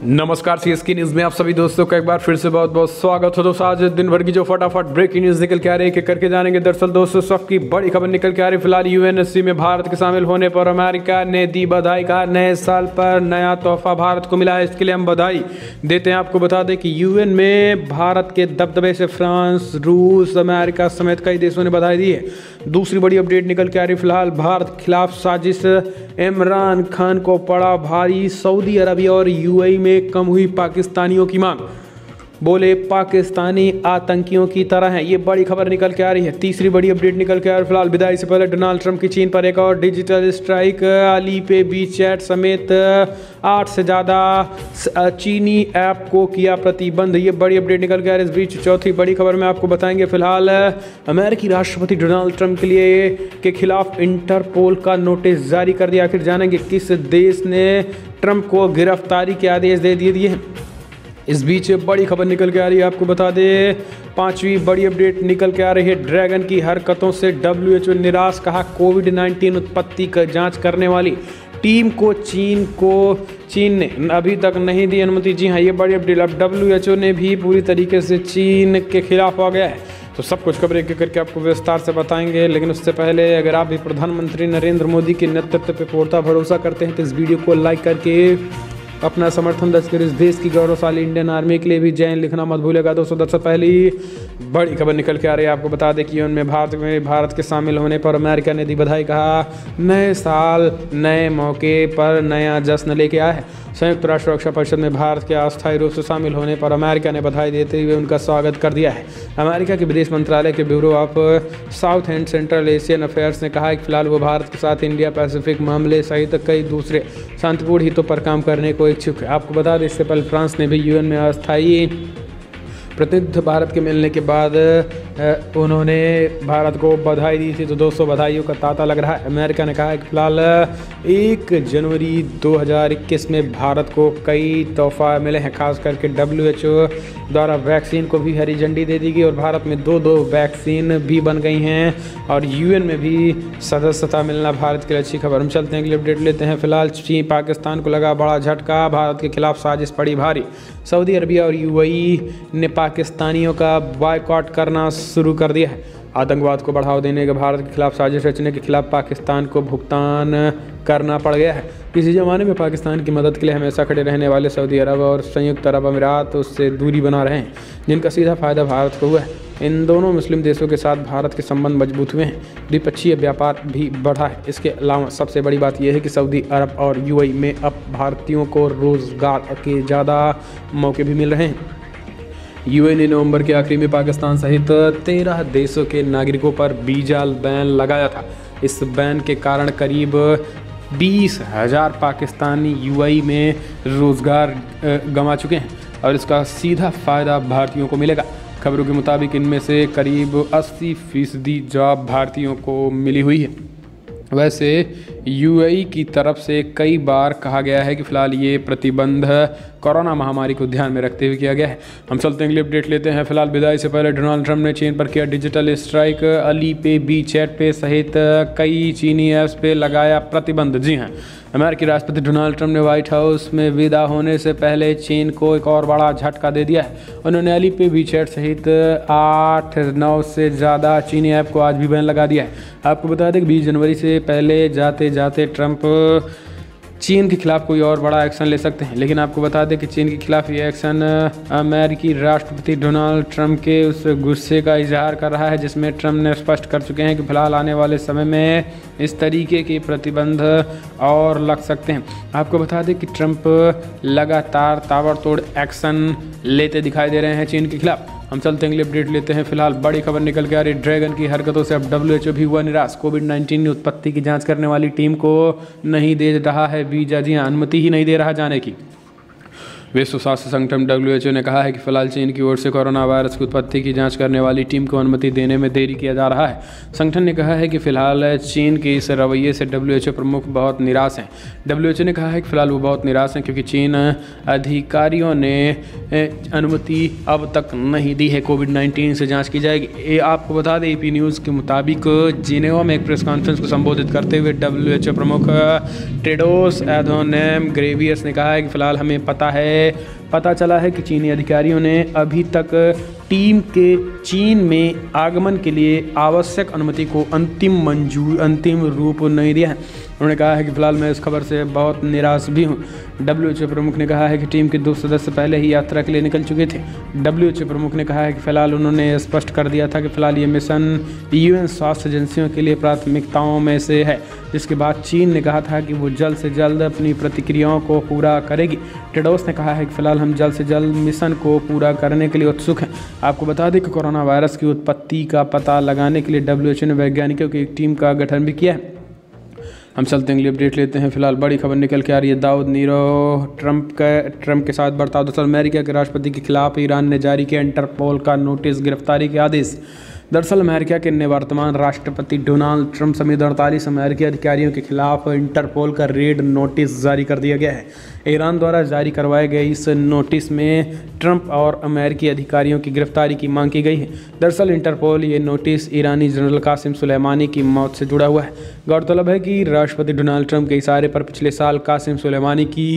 नमस्कार, CSK news में आप सभी दोस्तों का एक बार फिर से बहुत बहुत स्वागत हो। दोस्तों आज दिन भर की जो फटाफट ब्रेकिंग न्यूज़ निकल के आ रही है करके जानेंगे। दरअसल दोस्तों सबकी बड़ी खबर निकल के आ रही है। फिलहाल यूएनएससी में भारत के शामिल होने पर अमेरिका ने दी बधाई। कहा नए साल पर नया तोहफा भारत को मिला है, इसके लिए हम बधाई देते हैं। आपको बता दें कि यूएन में भारत के दबदबे से फ्रांस, रूस, अमेरिका समेत कई देशों ने बधाई दी है। दूसरी बड़ी अपडेट निकल के आ रही है। फिलहाल भारत के खिलाफ साजिश, इमरान खान को पड़ा भारी। सऊदी अरबिया और यूएई में कम हुई पाकिस्तानियों की मांग, बोले पाकिस्तानी आतंकियों की तरह हैं। ये बड़ी खबर निकल के आ रही है। तीसरी बड़ी अपडेट निकल के आ रही है। फिलहाल विदाई से पहले डोनाल्ड ट्रंप की चीन पर एक और डिजिटल स्ट्राइक। अली पे, वीचैट समेत 8 से ज़्यादा चीनी ऐप को किया प्रतिबंध। ये बड़ी अपडेट निकल के आ रही है। इस बीच चौथी बड़ी खबर में आपको बताएंगे। फिलहाल अमेरिकी राष्ट्रपति डोनाल्ड ट्रंप के खिलाफ इंटरपोल का नोटिस जारी कर दिया। आखिर जानेंगे किस देश ने ट्रंप को गिरफ्तारी के आदेश दे दिए हैं। इस बीच बड़ी खबर निकल के आ रही है। आपको बता दें पांचवी बड़ी अपडेट निकल के आ रही है। ड्रैगन की हरकतों से WHO निराश। कहा कोविड-19 उत्पत्ति का जांच करने वाली टीम को चीन ने अभी तक नहीं दी अनुमति। जी हाँ, ये बड़ी अपडेट। अब WHO ने भी पूरी तरीके से चीन के खिलाफ हो गया है। तो सब कुछ खबरें करके आपको विस्तार से बताएंगे, लेकिन उससे पहले अगर आप भी प्रधानमंत्री नरेंद्र मोदी के नेतृत्व पर पूर्णतः भरोसा करते हैं तो इस वीडियो को लाइक करके अपना समर्थन दर्ज कर इस देश की गौरवशाली इंडियन आर्मी के लिए भी जय हिंद लिखना मत भूलेगा। दोस्तों सबसे पहली बड़ी खबर निकल के आ रही है। आपको बता दें कि उनमें भारत के शामिल होने पर अमेरिका ने दी बधाई। कहा नए साल नए मौके पर नया जश्न लेके आया है। संयुक्त राष्ट्र सुरक्षा परिषद में भारत के अस्थायी रूप से शामिल होने पर अमेरिका ने बधाई देते हुए उनका स्वागत कर दिया है। अमेरिका के विदेश मंत्रालय के bureau of south and central Asian affairs ने कहा है कि फिलहाल वो भारत के साथ इंडिया पैसिफिक मामले सहित कई दूसरे शांतिपूर्ण हितों पर काम करने को इच्छुक है। आपको बता दें इससे पहले फ्रांस ने भी यूएन में अस्थायी प्रतिनिधि भारत के मिलने के बाद उन्होंने भारत को बधाई दी थी। तो दोस्तों बधाइयों का तांता लग रहा है। अमेरिका ने कहा है कि फिलहाल 1 जनवरी 2021 में भारत को कई तोहफा मिले हैं। खास करके WHO द्वारा वैक्सीन को भी हरी झंडी दे दी गई और भारत में 2 वैक्सीन भी बन गई हैं और यूएन में भी सदस्यता मिलना भारत के लिए अच्छी खबर। हम चलते हैं अगली अपडेट लेते हैं। फिलहाल चीन पाकिस्तान को लगा बड़ा झटका। भारत के खिलाफ साजिश पड़ी भारी। सऊदी अरबिया और यूएई ने पाकिस्तानियों का बायकॉट करना शुरू कर दिया है। आतंकवाद को बढ़ावा देने के भारत के खिलाफ साजिश रचने के खिलाफ पाकिस्तान को भुगतान करना पड़ गया है। किसी ज़माने में पाकिस्तान की मदद के लिए हमेशा खड़े रहने वाले सऊदी अरब और संयुक्त अरब अमीरात उससे दूरी बना रहे हैं, जिनका सीधा फायदा भारत को हुआ है। इन दोनों मुस्लिम देशों के साथ भारत के संबंध मजबूत हुए हैं। द्विपक्षीय व्यापार भी बढ़ा है। इसके अलावा सबसे बड़ी बात यह है कि सऊदी अरब और यूएई में अब भारतीयों को रोज़गार के ज़्यादा मौके भी मिल रहे हैं। यूएन ने नवंबर के आखिरी में पाकिस्तान सहित 13 देशों के नागरिकों पर वीजा बैन लगाया था। इस बैन के कारण करीब 20,000 पाकिस्तानी यूएई में रोज़गार गंवा चुके हैं और इसका सीधा फ़ायदा भारतीयों को मिलेगा। खबरों के मुताबिक इनमें से करीब 80% जॉब भारतीयों को मिली हुई है। वैसे यूएई की तरफ से कई बार कहा गया है कि फ़िलहाल ये प्रतिबंध कोरोना महामारी को ध्यान में रखते हुए किया गया है। हम चलते हैं अगली अपडेट लेते हैं। फिलहाल विदाई से पहले डोनाल्ड ट्रंप ने चीन पर किया डिजिटल स्ट्राइक। अली पे, वीचैट पे सहित कई चीनी ऐप्स पे लगाया प्रतिबंध। जी हाँ, अमेरिकी राष्ट्रपति डोनाल्ड ट्रंप ने व्हाइट हाउस में विदा होने से पहले चीन को एक और बड़ा झटका दे दिया है। उन्होंने अली पे, वीचैट सहित 8-9 से ज़्यादा चीनी ऐप को आज भी बैन लगा दिया है। आपको बता दें कि 20 जनवरी से पहले जाते जाते ट्रंप चीन के खिलाफ कोई और बड़ा एक्शन ले सकते हैं, लेकिन आपको बता दें कि चीन के खिलाफ ये एक्शन अमेरिकी राष्ट्रपति डोनाल्ड ट्रंप के उस गुस्से का इजहार कर रहा है जिसमें ट्रंप ने स्पष्ट कर चुके हैं कि फिलहाल आने वाले समय में इस तरीके के प्रतिबंध और लग सकते हैं। आपको बता दें कि ट्रंप लगातार ताबड़तोड़ एक्शन लेते दिखाई दे रहे हैं चीन के खिलाफ। हम चलते हैं अगली अपडेट लेते हैं। फिलहाल बड़ी खबर निकल के आ रही है। ड्रैगन की हरकतों से अब WHO भी हुआ निराश। कोविड-19 उत्पत्ति की जांच करने वाली टीम को नहीं दे रहा है वीजा। जी हाँ, अनुमति ही नहीं दे रहा जाने की। विश्व स्वास्थ्य संगठन WHO ने कहा है कि फिलहाल चीन की ओर से कोरोना वायरस की उत्पत्ति की जांच करने वाली टीम को अनुमति देने में देरी किया जा रहा है। संगठन ने कहा है कि फिलहाल चीन के इस रवैये से WHO प्रमुख बहुत निराश हैं। WHO ने कहा है कि फिलहाल वो बहुत निराश हैं क्योंकि चीन अधिकारियों ने अनुमति अब तक नहीं दी है। कोविड-19 से जाँच की जाएगी। आपको बता दें AP न्यूज़ के मुताबिक जिनेवा में एक प्रेस कॉन्फ्रेंस को संबोधित करते हुए WHO प्रमुख टेड्रोस एधनोम घेब्रेयेसस ने कहा है कि फिलहाल हमें पता है पता चला है कि चीनी अधिकारियों ने अभी तक टीम के चीन में आगमन के लिए आवश्यक अनुमति को अंतिम रूप नहीं दिया है। उन्होंने कहा है कि फिलहाल मैं इस खबर से बहुत निराश भी हूँ। WHO प्रमुख ने कहा है कि टीम के 2 सदस्य पहले ही यात्रा के लिए निकल चुके थे। WHO प्रमुख ने कहा है कि फिलहाल उन्होंने स्पष्ट कर दिया था कि फिलहाल ये मिशन UN स्वास्थ्य एजेंसियों के लिए प्राथमिकताओं में से है, जिसके बाद चीन ने कहा था कि वो जल्द से जल्द अपनी प्रतिक्रियाओं को पूरा करेगी। टेड्रोस ने कहा है कि फिलहाल हम जल्द से जल्द मिशन को पूरा करने के लिए उत्सुक हैं। आपको बता दें कि कोरोना वायरस की उत्पत्ति का पता लगाने के लिए WHO ने वैज्ञानिकों की एक टीम का गठन भी किया है। हम चलते हैं, अगली अपडेट लेते हैं। फिलहाल बड़ी खबर निकल के आ रही है दाऊद नीरो ट्रंप के साथ बर्ताव। दरअसल अमेरिका के राष्ट्रपति के खिलाफ ईरान ने जारी किया इंटरपोल का नोटिस गिरफ्तारी के आदेश। दरअसल अमेरिका के निवर्तमान राष्ट्रपति डोनाल्ड ट्रंप समेत 48 अमेरिकी अधिकारियों के खिलाफ इंटरपोल का रेड नोटिस जारी कर दिया गया है। ईरान द्वारा जारी करवाए गए इस नोटिस में ट्रंप और अमेरिकी अधिकारियों की गिरफ्तारी की मांग की गई है। दरअसल इंटरपोल ये नोटिस ईरानी जनरल कासिम सुलेमानी की मौत से जुड़ा हुआ है। गौरतलब है कि राष्ट्रपति डोनाल्ड ट्रंप के इशारे पर पिछले साल कासिम सुलेमानी की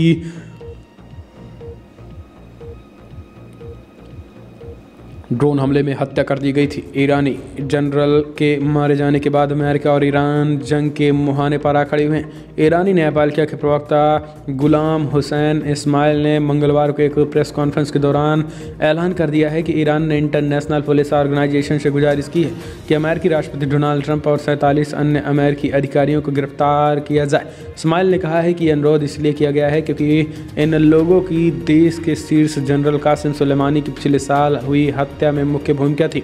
ड्रोन हमले में हत्या कर दी गई थी। ईरानी जनरल के मारे जाने के बाद अमेरिका और ईरान जंग के मुहाने पर आ खड़े हुए हैं। ईरानी न्यायपालिका के प्रवक्ता गुलाम हुसैन इस्माइल ने मंगलवार को एक प्रेस कॉन्फ्रेंस के दौरान ऐलान कर दिया है कि ईरान ने इंटरनेशनल पुलिस ऑर्गेनाइजेशन से गुजारिश की है कि अमेरिकी राष्ट्रपति डोनाल्ड ट्रंप और 47 अन्य अमेरिकी अधिकारियों को गिरफ्तार किया जाए। इस्माइल ने कहा है कि अनुरोध इसलिए किया गया है क्योंकि इन लोगों की देश के शीर्ष जनरल कासिम सुलेमानी की पिछले साल हुई हत्या में मुख्य भूमिका थी।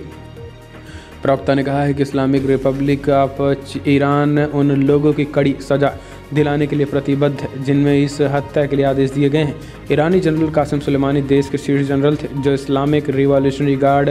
प्रवक्ता ने कहा है कि इस्लामिक रिपब्लिक ऑफ ईरान उन लोगों की कड़ी सजा दिलाने के लिए प्रतिबद्ध है जिनमें इस हत्या के लिए आदेश दिए गए हैं। ईरानी जनरल कासिम सुलेमानी देश के शीर्ष जनरल थे जो इस्लामिक रिवॉल्यूशनरी गार्ड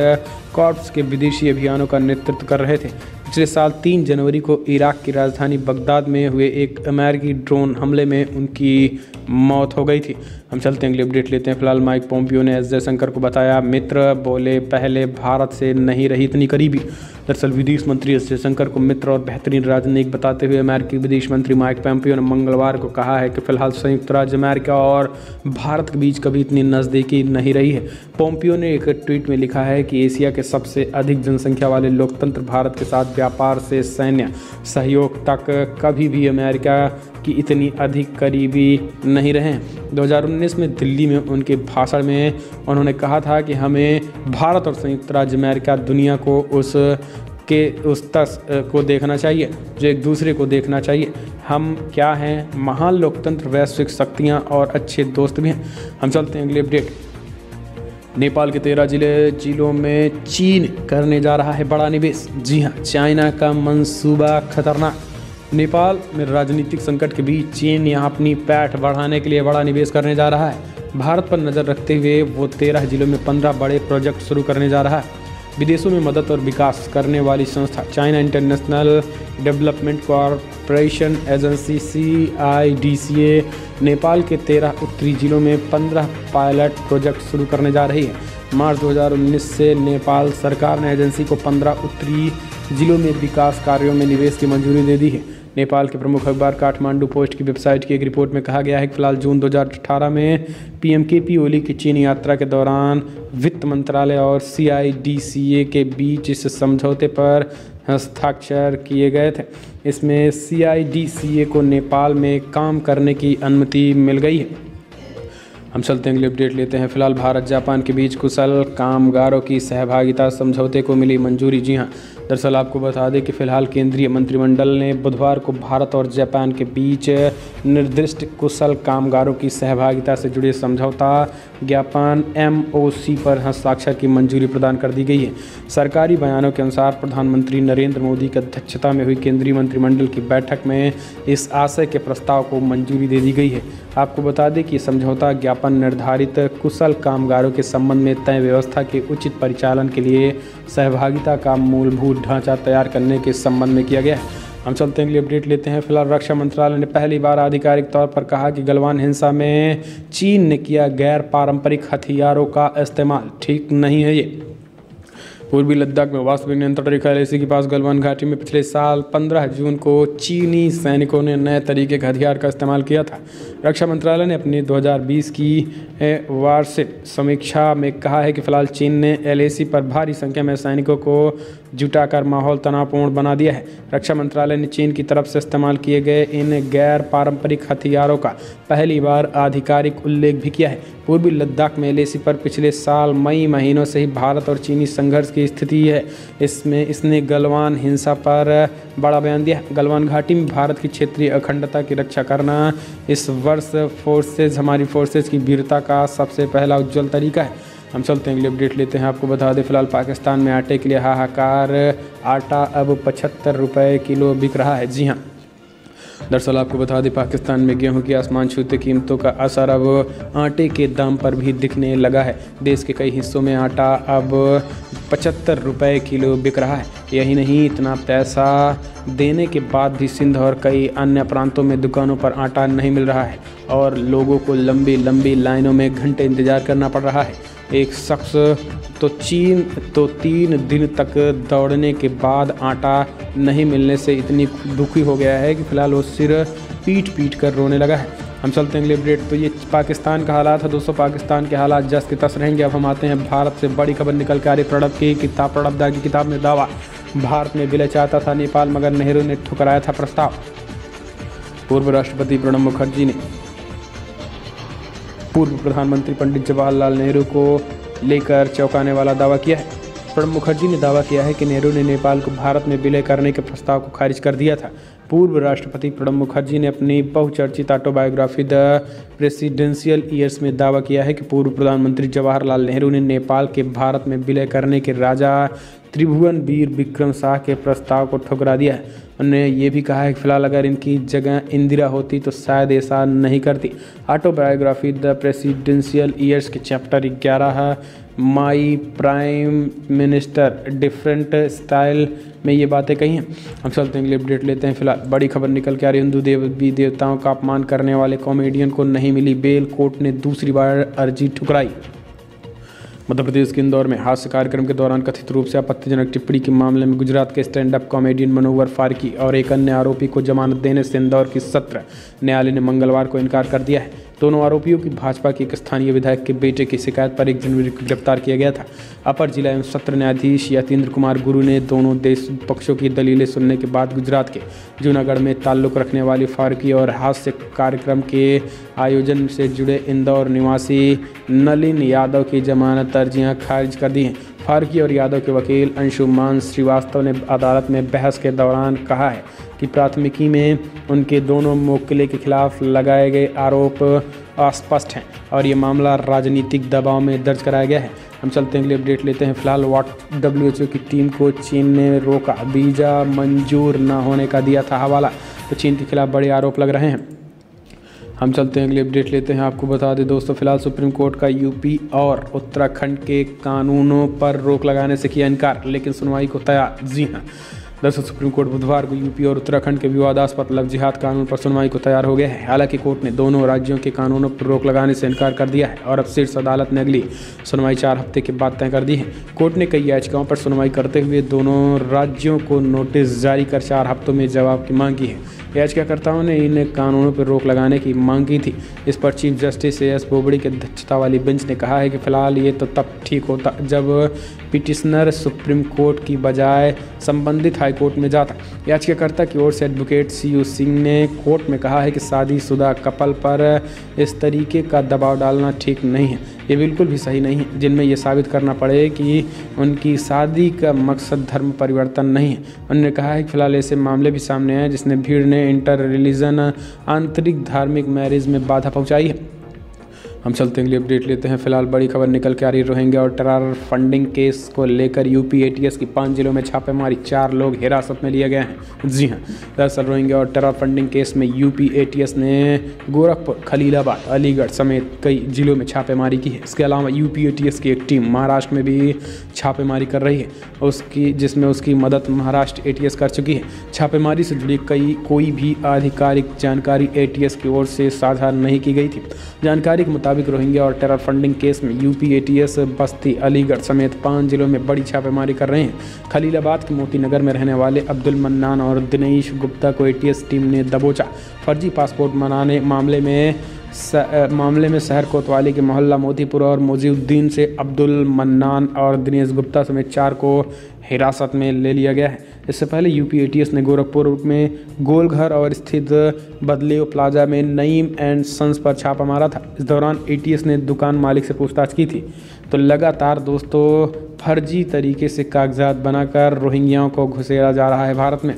कॉर्प्स के विदेशी अभियानों का नेतृत्व कर रहे थे। पिछले साल 3 जनवरी को इराक की राजधानी बगदाद में हुए एक अमेरिकी ड्रोन हमले में उनकी मौत हो गई थी। हम चलते हैं, अगली अपडेट लेते हैं। फिलहाल माइक पोम्पियो ने एस जयशंकर को बताया मित्र, बोले पहले भारत से नहीं रही इतनी करीबी। दरअसल विदेश मंत्री एस जयशंकर को मित्र और बेहतरीन राजनयिक बताते हुए अमेरिकी विदेश मंत्री माइक पोम्पियो ने मंगलवार को कहा है कि फिलहाल संयुक्त राज्य अमेरिका और भारत के बीच कभी इतनी नज़दीकी नहीं रही है। पोम्पियो ने एक ट्वीट में लिखा है कि एशिया के सबसे अधिक जनसंख्या वाले लोकतंत्र भारत के साथ व्यापार से सैन्य सहयोग तक कभी भी अमेरिका की इतनी अधिक करीबी नहीं रहे। 2019 में दिल्ली में उनके भाषण में उन्होंने कहा था कि हमें भारत और संयुक्त राज्य अमेरिका दुनिया को उस तस को देखना चाहिए जो एक दूसरे को देखना चाहिए। हम क्या हैं, महान लोकतंत्र, वैश्विक शक्तियाँ और अच्छे दोस्त भी हैं। हम चलते हैं, अगली अपडेट। नेपाल के 13 जिलों में चीन करने जा रहा है बड़ा निवेश। जी हाँ, चाइना का मंसूबा खतरनाक। नेपाल में राजनीतिक संकट के बीच चीन यहाँ अपनी पैठ बढ़ाने के लिए बड़ा निवेश करने जा रहा है। भारत पर नज़र रखते हुए वो 13 जिलों में 15 बड़े प्रोजेक्ट शुरू करने जा रहा है। विदेशों में मदद और विकास करने वाली संस्था China international development corporation agency CIDCA Nepal के 13 उत्तरी जिलों में 15 पायलट प्रोजेक्ट शुरू करने जा रही है। मार्च 2019 से नेपाल सरकार ने एजेंसी को 15 उत्तरी जिलों में विकास कार्यों में निवेश की मंजूरी दे दी है। नेपाल के प्रमुख अखबार काठमांडू पोस्ट की वेबसाइट की एक रिपोर्ट में कहा गया है कि फिलहाल जून 2018 में PM KP ओली की चीन यात्रा के दौरान वित्त मंत्रालय और CIDCA के बीच इस समझौते पर हस्ताक्षर किए गए थे। इसमें CIDCA को नेपाल में काम करने की अनुमति मिल गई है। हम चलते हैं, अगली अपडेट लेते हैं। फिलहाल भारत जापान के बीच कुशल कामगारों की सहभागिता समझौते को मिली मंजूरी। जी हाँ, दरअसल आपको बता दें कि फिलहाल केंद्रीय मंत्रिमंडल ने बुधवार को भारत और जापान के बीच निर्दिष्ट कुशल कामगारों की सहभागिता से जुड़े समझौता ज्ञापन MOC पर हस्ताक्षर की मंजूरी प्रदान कर दी गई है। सरकारी बयानों के अनुसार प्रधानमंत्री नरेंद्र मोदी की अध्यक्षता में हुई केंद्रीय मंत्रिमंडल की बैठक में इस आशय के प्रस्ताव को मंजूरी दे दी गई है। आपको बता दें कि समझौता ज्ञापन निर्धारित कुशल कामगारों के संबंध में तय व्यवस्था के उचित परिचालन के लिए सहभागिता का मूलभूत ढांचा तैयार करने के संबंध में किया गया है। हम चलते हैं, अगली अपडेट लेते हैं। फिलहाल रक्षा मंत्रालय ने पहली बार आधिकारिक तौर पर कहा कि गलवान हिंसा में चीन ने किया गैर पारंपरिक हथियारों का इस्तेमाल ठीक नहीं है। ये पूर्वी लद्दाख में वास्तविक नियंत्रण रेखा LAC के पास गलवान घाटी में पिछले साल 15 जून को चीनी सैनिकों ने नए तरीके के हथियार का इस्तेमाल किया था। रक्षा मंत्रालय ने अपनी 2020 की वार्षिक समीक्षा में कहा है कि फिलहाल चीन ने LAC पर भारी संख्या में सैनिकों को जुटाकर माहौल तनावपूर्ण बना दिया है। रक्षा मंत्रालय ने चीन की तरफ से इस्तेमाल किए गए इन गैर पारंपरिक हथियारों का पहली बार आधिकारिक उल्लेख भी किया है। पूर्वी लद्दाख में LAC पर पिछले साल मई महीनों से ही भारत और चीनी संघर्ष की स्थिति है। इसने गलवान हिंसा पर बड़ा बयान दिया। गलवान घाटी में भारत की क्षेत्रीय अखंडता की रक्षा करना इस वर्ष हमारी फोर्सेज की वीरता का सबसे पहला उज्जवल तरीका है। हम चलते हैं अगली अपडेट लेते हैं। आपको बता दें फिलहाल पाकिस्तान में आटे के लिए हाहाकार, आटा अब 75 रुपये किलो बिक रहा है। जी हाँ, दरअसल आपको बता दें पाकिस्तान में गेहूं की आसमान छूते कीमतों का असर अब आटे के दाम पर भी दिखने लगा है। देश के कई हिस्सों में आटा अब 75 रुपये किलो बिक रहा है। यही नहीं, इतना पैसा देने के बाद भी सिंध और कई अन्य प्रांतों में दुकानों पर आटा नहीं मिल रहा है और लोगों को लंबी लंबी लाइनों में घंटे इंतजार करना पड़ रहा है। एक शख्स तो 3 दिन तक दौड़ने के बाद आटा नहीं मिलने से इतनी दुखी हो गया है कि फिलहाल वो सिर पीट कर रोने लगा है। हम चलते हैं अगले अपडेट। तो ये पाकिस्तान का हालात है दोस्तों। पाकिस्तान के हालात जस के तस रहेंगे। अब हम आते हैं भारत से बड़ी खबर निकल के आ रही प्रणब की किताब में दावा। भारत में विलय चाहता था नेपाल, मगर नेहरू ने ठुकराया था प्रस्ताव। पूर्व राष्ट्रपति प्रणब मुखर्जी ने पूर्व प्रधानमंत्री पंडित जवाहरलाल नेहरू को लेकर चौंकाने वाला दावा किया है। प्रणब मुखर्जी ने दावा किया है कि नेहरू ने नेपाल को भारत में विलय करने के प्रस्ताव को खारिज कर दिया था। पूर्व राष्ट्रपति प्रणब मुखर्जी ने अपनी बहुचर्चित ऑटोबायोग्राफी द प्रेसिडेंशियल ईयर्स में दावा किया है कि पूर्व प्रधानमंत्री जवाहरलाल नेहरू ने नेपाल के भारत में विलय करने के राजा त्रिभुवन वीर विक्रम शाह के प्रस्ताव को ठुकरा दिया है। उन्होंने ये भी कहा है कि फिलहाल अगर इनकी जगह इंदिरा होती तो शायद ऐसा नहीं करती। ऑटोबायोग्राफी द प्रेसिडेंशियल ईयर्स के chapter 11 my prime minister different style में ये बातें कही हैं। हम चलते हैं अगले अपडेट लेते हैं। फिलहाल बड़ी खबर निकल के आ रही हिंदू देवी देवताओं का अपमान करने वाले कॉमेडियन को नहीं मिली बेल, कोर्ट ने दूसरी बार अर्जी ठुकराई। मध्य प्रदेश के इंदौर में हास्य कार्यक्रम के दौरान कथित रूप से आपत्तिजनक टिप्पणी के मामले में गुजरात के stand up comedian Munawar Faruqui और एक अन्य आरोपी को जमानत देने से इंदौर की सत्र न्यायालय ने मंगलवार को इनकार कर दिया है। दोनों आरोपियों की भाजपा के एक स्थानीय विधायक के बेटे की शिकायत पर 1 जनवरी को गिरफ्तार किया गया था। अपर जिला एवं सत्र न्यायाधीश यतीन्द्र कुमार गुरु ने दोनों देश पक्षों की दलीलें सुनने के बाद गुजरात के जूनागढ़ में ताल्लुक़ रखने वाली फारूकी और हास्य कार्यक्रम के आयोजन से जुड़े इंदौर निवासी नलिन यादव की जमानत अर्जियां खारिज कर दी हैं। फारूकी और यादव के वकील अंशुमान श्रीवास्तव ने अदालत में बहस के दौरान कहा है कि प्राथमिकी में उनके दोनों मुवक्किलों के खिलाफ लगाए गए आरोप अस्पष्ट हैं और ये मामला राजनीतिक दबाव में दर्ज कराया गया है। हम चलते हैं अगले अपडेट लेते हैं। फिलहाल WHO की टीम को चीन ने रोका, वीज़ा मंजूर न होने का दिया था हवाला। तो चीन के खिलाफ बड़े आरोप लग रहे हैं। हम चलते हैं अगले अपडेट लेते हैं। आपको बता दें दोस्तों फिलहाल सुप्रीम कोर्ट का यूपी और उत्तराखंड के कानूनों पर रोक लगाने से किया इनकार, लेकिन सुनवाई को तैयार। जी हाँ, दरअसल सुप्रीम कोर्ट बुधवार को यूपी और उत्तराखंड के विवादास्पद लव जिहाद कानून पर सुनवाई को तैयार हो गया है। हालांकि कोर्ट ने दोनों राज्यों के कानूनों पर रोक लगाने से इनकार कर दिया है और अब शीर्ष अदालत ने अगली सुनवाई 4 हफ्ते के बाद तय कर दी है। कोर्ट ने कई याचिकाओं पर सुनवाई करते हुए दोनों राज्यों को नोटिस जारी कर 4 हफ्तों में जवाब की मांग की है। याचिकाकर्ताओं ने इन कानूनों पर रोक लगाने की मांग की थी। इस पर चीफ जस्टिस एस बोबड़े की अध्यक्षता वाली बेंच ने कहा है कि फिलहाल ये तो तब ठीक होता जब पिटिशनर सुप्रीम कोर्ट की बजाय संबंधित हाई कोर्ट में जाता। याचिकाकर्ता की ओर से एडवोकेट CU सिंह ने कोर्ट में कहा है कि शादीशुदा कपल पर इस तरीके का दबाव डालना ठीक नहीं है। ये बिल्कुल भी सही नहीं है, जिनमें ये साबित करना पड़े कि उनकी शादी का मकसद धर्म परिवर्तन नहीं है। उन्होंने कहा है कि फिलहाल ऐसे मामले भी सामने आए जिसने भीड़ ने इंटर रिलीजन आंतरिक धार्मिक मैरिज में बाधा पहुंचाई है। हम चलते हैं अगली अपडेट लेते हैं। फिलहाल बड़ी खबर निकल के आ रही रोहिंग्या और टेरर फंडिंग केस को लेकर UP ATS की 5 जिलों में छापेमारी, 4 लोग हिरासत में लिए गए हैं। जी हाँ, दरअसल रोहिंग्या और टेरर फंडिंग केस में UP ATS ने गोरखपुर, खलीलाबाद, अलीगढ़ समेत कई जिलों में छापेमारी की है। इसके अलावा UP ATS की एक टीम महाराष्ट्र में भी छापेमारी कर रही है, जिसमें उसकी मदद महाराष्ट्र ATS कर चुकी है। छापेमारी से जुड़ी कोई भी आधिकारिक जानकारी ATS की ओर से साझा नहीं की गई थी। जानकारी के मुताबिक मुताबिक रोहिंग्या और टेरर फंडिंग केस में यूपी एटीएस बस्ती, अलीगढ़ समेत 5 जिलों में बड़ी छापेमारी कर रहे हैं। खलीलाबाद के मोती नगर में रहने वाले अब्दुल मन्नान और दिनेश गुप्ता को एटीएस टीम ने दबोचा। फर्जी पासपोर्ट बनाने मामले में शहर कोतवाली के मोहल्ला मोतीपुर और मोजीउद्दीन से अब्दुल मन्नान और दिनेश गुप्ता समेत 4 को हिरासत में ले लिया गया है। इससे पहले यूपी एटीएस ने गोरखपुर में गोलघर और स्थित बदलेव प्लाजा में नईम एंड सन्स पर छापा मारा था। इस दौरान एटीएस ने दुकान मालिक से पूछताछ की थी। तो लगातार दोस्तों फर्जी तरीके से कागजात बनाकर रोहिंग्याओं को घुसेड़ा जा रहा है भारत में।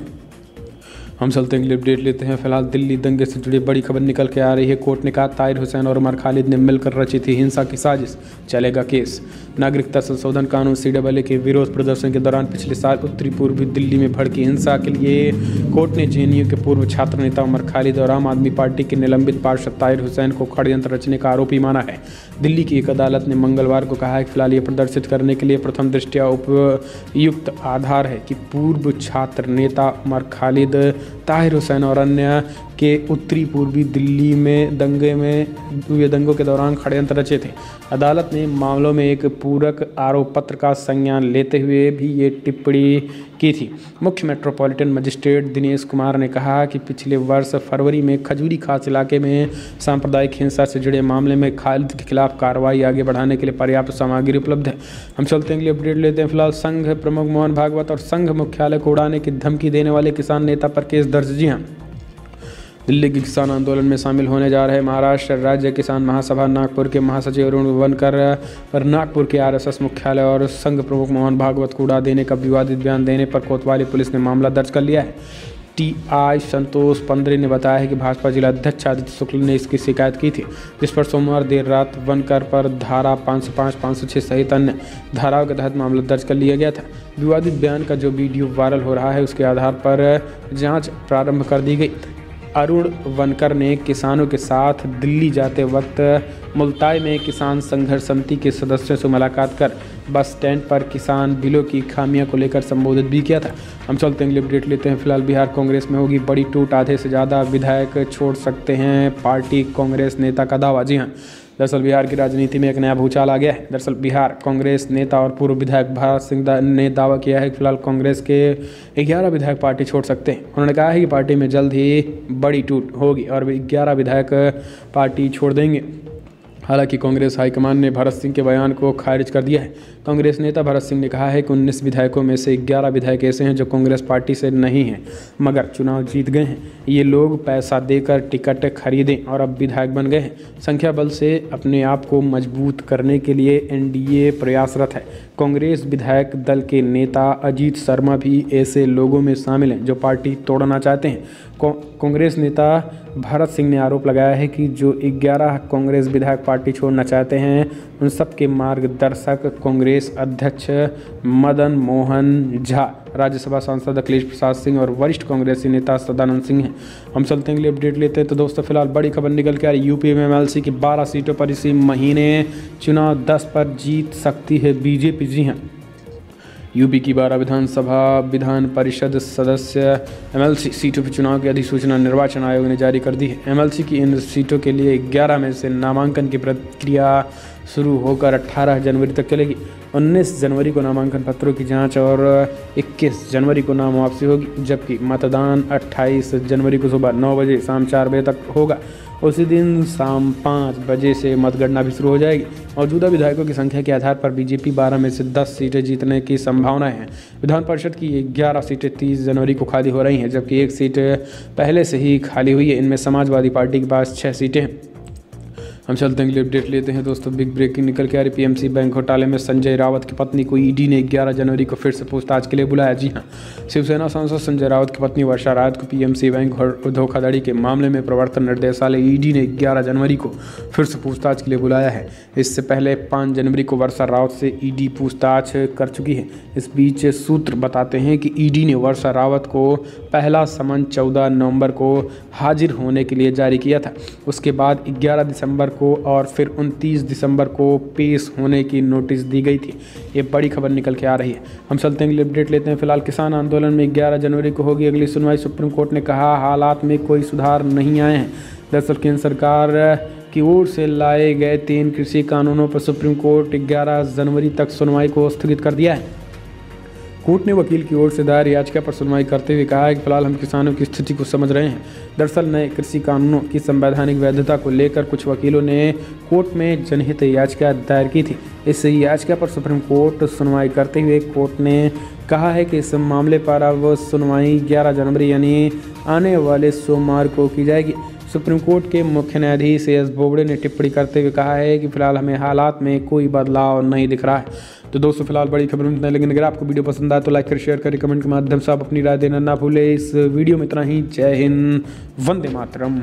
हम चलते हैं अपडेट लेते हैं। फिलहाल दिल्ली दंगे से जुड़ी बड़ी खबर निकल के आ रही है। कोर्ट ने कहा ताहिर हुसैन और उमर खालिद ने मिलकर रची थी हिंसा की साजिश, चलेगा केस। नागरिकता संशोधन कानून सीएए के विरोध प्रदर्शन के दौरान पिछले साल उत्तरी पूर्वी दिल्ली में भड़की हिंसा के लिए कोर्ट ने जेएनयू के पूर्व छात्र नेता उमर खालिद और आम आदमी पार्टी के निलंबित पार्षद ताहिर हुसैन को षड्यंत्र रचने का आरोपी माना है। दिल्ली की एक अदालत ने मंगलवार को कहा है कि फिलहाल ये प्रदर्शित करने के लिए प्रथम दृष्टया उपयुक्त आधार है कि पूर्व छात्र नेता उमर खालिद ताहिर हुसैन और अन्य के उत्तरी पूर्वी दिल्ली में दंगों के दौरान षड्यंत्र रचे थे। अदालत ने मामलों में एक पूरक आरोप पत्र का संज्ञान लेते हुए भी ये टिप्पणी की थी। मुख्य मेट्रोपॉलिटन मजिस्ट्रेट दिनेश कुमार ने कहा कि पिछले वर्ष फरवरी में खजूरी खास इलाके में सांप्रदायिक हिंसा से जुड़े मामले में खालिद के खिलाफ कार्रवाई आगे बढ़ाने के लिए पर्याप्त सामग्री उपलब्ध है। हम चलते हैं अपडेट लेते हैं। फिलहाल संघ प्रमुख मोहन भागवत और संघ मुख्यालय को उड़ाने की धमकी देने वाले किसान नेता पर केस दर्ज। जी हाँ, दिल्ली के किसान आंदोलन में शामिल होने जा रहे महाराष्ट्र राज्य किसान महासभा नागपुर के महासचिव अरुण वनकर पर नागपुर के आरएसएस मुख्यालय और संघ प्रमुख मोहन भागवत को उड़ा देने का विवादित बयान देने पर कोतवाली पुलिस ने मामला दर्ज कर लिया है। टीआई संतोष पंद्रे ने बताया है कि भाजपा जिला अध्यक्ष आदित्य शुक्ल ने इसकी शिकायत की थी, जिस पर सोमवार देर रात वनकर पर धारा 505, 506 सहित अन्य धाराओं के तहत मामला दर्ज कर लिया गया था। विवादित बयान का जो वीडियो वायरल हो रहा है उसके आधार पर जांच प्रारंभ कर दी गई। अरुण वनकर ने किसानों के साथ दिल्ली जाते वक्त मुल्ताई में किसान संघर्ष समिति के सदस्यों से मुलाकात कर बस स्टैंड पर किसान बिलों की खामियों को लेकर संबोधित भी किया था। हम चलते हैं अपडेट लेते हैं। फिलहाल बिहार कांग्रेस में होगी बड़ी टूट, आधे से ज़्यादा विधायक छोड़ सकते हैं पार्टी, कांग्रेस नेता का दावा। जी हाँ, दरअसल बिहार की राजनीति में एक नया भूचाल आ गया है। दरअसल बिहार कांग्रेस नेता और पूर्व विधायक भारत सिंह ने दावा किया है कि फिलहाल कांग्रेस के 11 विधायक पार्टी छोड़ सकते हैं। उन्होंने कहा है कि पार्टी में जल्द ही बड़ी टूट होगी और 11 विधायक पार्टी छोड़ देंगे। हालांकि कांग्रेस हाईकमान ने भरत सिंह के बयान को खारिज कर दिया है। कांग्रेस नेता भरत सिंह ने कहा है कि 19 विधायकों में से 11 विधायक ऐसे हैं जो कांग्रेस पार्टी से नहीं हैं मगर चुनाव जीत गए हैं। ये लोग पैसा देकर टिकट खरीदें और अब विधायक बन गए हैं। संख्या बल से अपने आप को मजबूत करने के लिए एनडीए प्रयासरत है। कांग्रेस विधायक दल के नेता अजीत शर्मा भी ऐसे लोगों में शामिल हैं जो पार्टी तोड़ना चाहते हैं। कांग्रेस नेता भरत सिंह ने आरोप लगाया है कि जो 11 कांग्रेस विधायक पार्टी छोड़ना चाहते हैं उन सबके मार्गदर्शक कांग्रेस अध्यक्ष मदन मोहन झा, राज्यसभा सांसद अखिलेश प्रसाद सिंह और वरिष्ठ कांग्रेसी नेता सदानंद सिंह हैं। हम चलते हैं अपडेट लेते हैं। तो दोस्तों फिलहाल बड़ी खबर निकल के आ रही, यूपी में एमएलसी की 12 सीटों पर इसी महीने चुनाव, 10 पर जीत सकती है बीजेपी। जी हाँ, यूपी की 12 विधान परिषद सदस्य एमएलसी सीटों पर चुनाव की अधिसूचना निर्वाचन आयोग ने जारी कर दी है। एमएलसी की इन सीटों के लिए 11 में से नामांकन की प्रक्रिया शुरू होकर 18 जनवरी तक चलेगी। 19 जनवरी को नामांकन पत्रों की जांच और 21 जनवरी को नाम वापसी होगी, जबकि मतदान 28 जनवरी को सुबह 9 बजे शाम 4 बजे तक होगा। उसी दिन शाम 5 बजे से मतगणना भी शुरू हो जाएगी। मौजूदा विधायकों की संख्या के आधार पर बीजेपी 12 में से 10 सीटें जीतने की संभावनाएं हैं। विधान परिषद की 11 सीटें 30 जनवरी को खाली हो रही हैं, जबकि एक सीट पहले से ही खाली हुई है। इनमें समाजवादी पार्टी के पास 6 सीटें हैं। हम चलते हैं अपडेट लेते हैं। दोस्तों बिग ब्रेकिंग निकल के आ रही, पीएमसी बैंक घोटाले में संजय राउत की पत्नी को ईडी ने 11 जनवरी को फिर से पूछताछ के लिए बुलाया। जी हां, शिवसेना सांसद संजय राउत की पत्नी वर्षा राउत को पीएमसी बैंक धोखाधड़ी के मामले में प्रवर्तन निर्देशालय ईडी ने 11 जनवरी को फिर से पूछताछ के लिए बुलाया है। इससे पहले 5 जनवरी को वर्षा राउत से ईडी पूछताछ कर चुकी है। इस बीच सूत्र बताते हैं कि ईडी ने वर्षा राउत को पहला समन 14 नवंबर को हाजिर होने के लिए जारी किया था। उसके बाद 11 दिसंबर को और फिर 29 दिसंबर को पेश होने की नोटिस दी गई थी। ये बड़ी खबर निकल के आ रही है। हम चलते हैं अपडेट लेते हैं। फिलहाल किसान आंदोलन में 11 जनवरी को होगी अगली सुनवाई। सुप्रीम कोर्ट ने कहा हालात में कोई सुधार नहीं आए हैं। दरअसल केंद्र सरकार की ओर से लाए गए 3 कृषि कानूनों पर सुप्रीम कोर्ट 11 जनवरी तक सुनवाई को स्थगित कर दिया है। कोर्ट ने वकील की ओर से दायर याचिका पर सुनवाई करते हुए कहा है कि फिलहाल हम किसानों की स्थिति को समझ रहे हैं। दरअसल नए कृषि कानूनों की संवैधानिक वैधता को लेकर कुछ वकीलों ने कोर्ट में जनहित याचिका दायर की थी। इस याचिका पर सुप्रीम कोर्ट सुनवाई करते हुए कोर्ट ने कहा है कि इस मामले पर अब सुनवाई 11 जनवरी यानी आने वाले सोमवार को की जाएगी। सुप्रीम कोर्ट के मुख्य न्यायाधीश एस बोबड़े ने टिप्पणी करते हुए कहा है कि फिलहाल हमें हालात में कोई बदलाव नहीं दिख रहा है। तो दोस्तों फिलहाल बड़ी खबर में इतना, लेकिन अगर आपको वीडियो पसंद आए तो लाइक कर, शेयर करें, कमेंट के माध्यम से आप अपनी राय देना ना भूलें। इस वीडियो में इतना ही। जय हिंद, वंदे मातरम।